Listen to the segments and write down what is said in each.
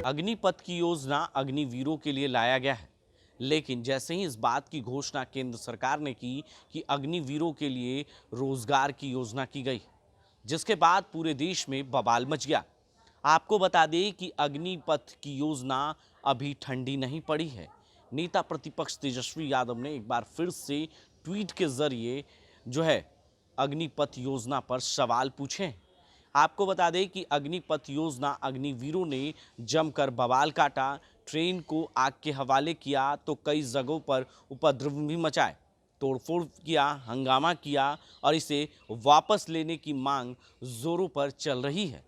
अग्निपथ की योजना अग्निवीरों के लिए लाया गया है, लेकिन जैसे ही इस बात की घोषणा केंद्र सरकार ने की कि अग्निवीरों के लिए रोजगार की योजना की गई, जिसके बाद पूरे देश में बवाल मच गया। आपको बता दें कि अग्निपथ की योजना अभी ठंडी नहीं पड़ी है। नेता प्रतिपक्ष तेजस्वी यादव ने एक बार फिर से ट्वीट के जरिए जो है अग्निपथ योजना पर सवाल पूछे हैं। आपको बता दें कि अग्निपथ योजना अग्निवीरों ने जमकर बवाल काटा, ट्रेन को आग के हवाले किया तो कई जगहों पर उपद्रव भी मचाए, तोड़फोड़ किया, हंगामा किया और इसे वापस लेने की मांग जोरों पर चल रही है।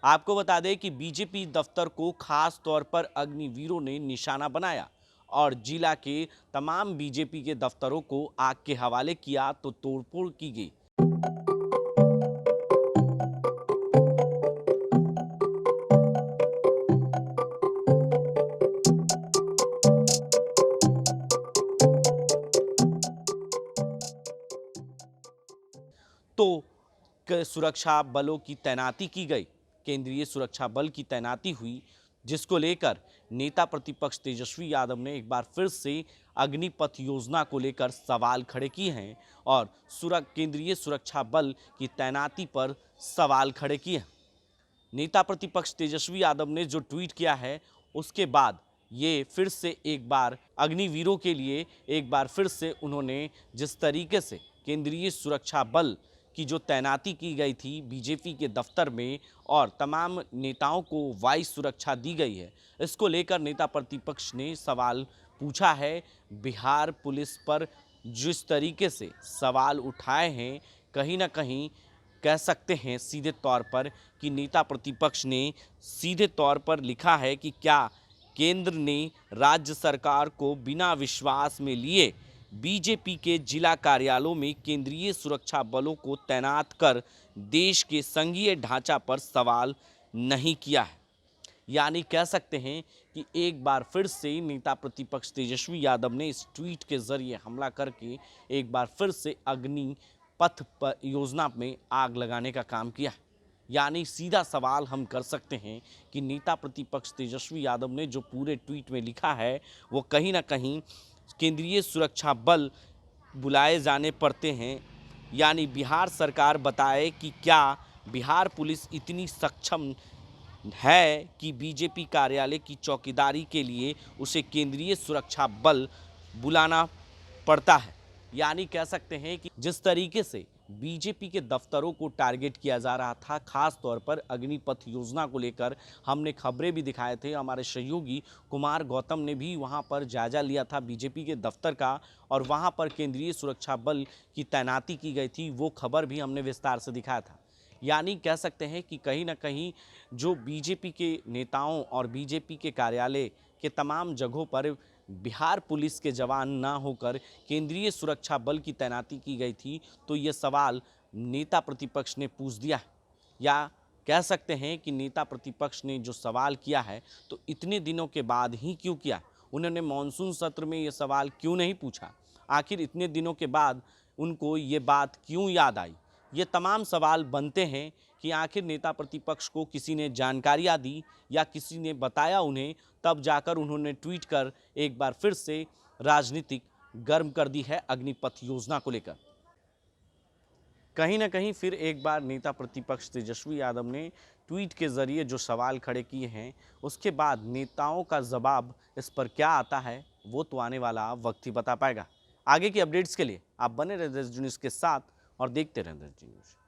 आपको बता दें कि बीजेपी दफ्तर को खास तौर पर अग्निवीरों ने निशाना बनाया और जिला के तमाम बीजेपी के दफ्तरों को आग के हवाले किया तो तोड़फोड़ की गई। तो सुरक्षा बलों की तैनाती की गई, केंद्रीय सुरक्षा बल की तैनाती हुई, जिसको लेकर नेता प्रतिपक्ष तेजस्वी यादव ने एक बार फिर से अग्निपथ योजना को लेकर सवाल खड़े किए हैं और केंद्रीय सुरक्षा बल की तैनाती पर सवाल खड़े किए हैं। नेता प्रतिपक्ष तेजस्वी यादव ने जो ट्वीट किया है, उसके बाद ये फिर से एक बार अग्निवीरों के लिए एक बार फिर से उन्होंने जिस तरीके से केंद्रीय सुरक्षा बल की जो तैनाती की गई थी बीजेपी के दफ्तर में और तमाम नेताओं को वाइस सुरक्षा दी गई है, इसको लेकर नेता प्रतिपक्ष ने सवाल पूछा है। बिहार पुलिस पर जिस तरीके से सवाल उठाए हैं, कहीं ना कहीं कह सकते हैं सीधे तौर पर कि नेता प्रतिपक्ष ने सीधे तौर पर लिखा है कि क्या केंद्र ने राज्य सरकार को बिना विश्वास में लिए बीजेपी के जिला कार्यालयों में केंद्रीय सुरक्षा बलों को तैनात कर देश के संघीय ढांचा पर सवाल नहीं किया है। यानी कह सकते हैं कि एक बार फिर से नेता प्रतिपक्ष तेजस्वी यादव ने इस ट्वीट के जरिए हमला करके एक बार फिर से अग्निपथ योजना में आग लगाने का काम किया है। यानी सीधा सवाल हम कर सकते हैं कि नेता प्रतिपक्ष तेजस्वी यादव ने जो पूरे ट्वीट में लिखा है वो कहीं ना कहीं केंद्रीय सुरक्षा बल बुलाए जाने पड़ते हैं। यानी बिहार सरकार बताए कि क्या बिहार पुलिस इतनी सक्षम है कि बीजेपी कार्यालय की चौकीदारी के लिए उसे केंद्रीय सुरक्षा बल बुलाना पड़ता है। यानी कह सकते हैं कि जिस तरीके से बीजेपी के दफ्तरों को टारगेट किया जा रहा था, खास तौर पर अग्निपथ योजना को लेकर हमने खबरें भी दिखाए थे। हमारे सहयोगी कुमार गौतम ने भी वहां पर जायजा लिया था बीजेपी के दफ्तर का और वहां पर केंद्रीय सुरक्षा बल की तैनाती की गई थी, वो खबर भी हमने विस्तार से दिखाया था। यानी कह सकते हैं कि कहीं ना कहीं जो बीजेपी के नेताओं और बीजेपी के कार्यालय के तमाम जगहों पर बिहार पुलिस के जवान ना होकर केंद्रीय सुरक्षा बल की तैनाती की गई थी, तो ये सवाल नेता प्रतिपक्ष ने पूछ दिया है। या कह सकते हैं कि नेता प्रतिपक्ष ने जो सवाल किया है तो इतने दिनों के बाद ही क्यों किया, उन्होंने मानसून सत्र में ये सवाल क्यों नहीं पूछा, आखिर इतने दिनों के बाद उनको ये बात क्यों याद आई। ये तमाम सवाल बनते हैं कि आखिर नेता प्रतिपक्ष को किसी ने जानकारियां दी या किसी ने बताया उन्हें, तब जाकर उन्होंने ट्वीट कर एक बार फिर से राजनीतिक गर्म कर दी है अग्निपथ योजना को लेकर। कहीं ना कहीं फिर एक बार नेता प्रतिपक्ष तेजस्वी यादव ने ट्वीट के जरिए जो सवाल खड़े किए हैं, उसके बाद नेताओं का जवाब इस पर क्या आता है वो तो आने वाला वक्त ही बता पाएगा। आगे की अपडेट्स के लिए आप बने रहे देश न्यूज़ के साथ और देखते रहें देश न्यूज़।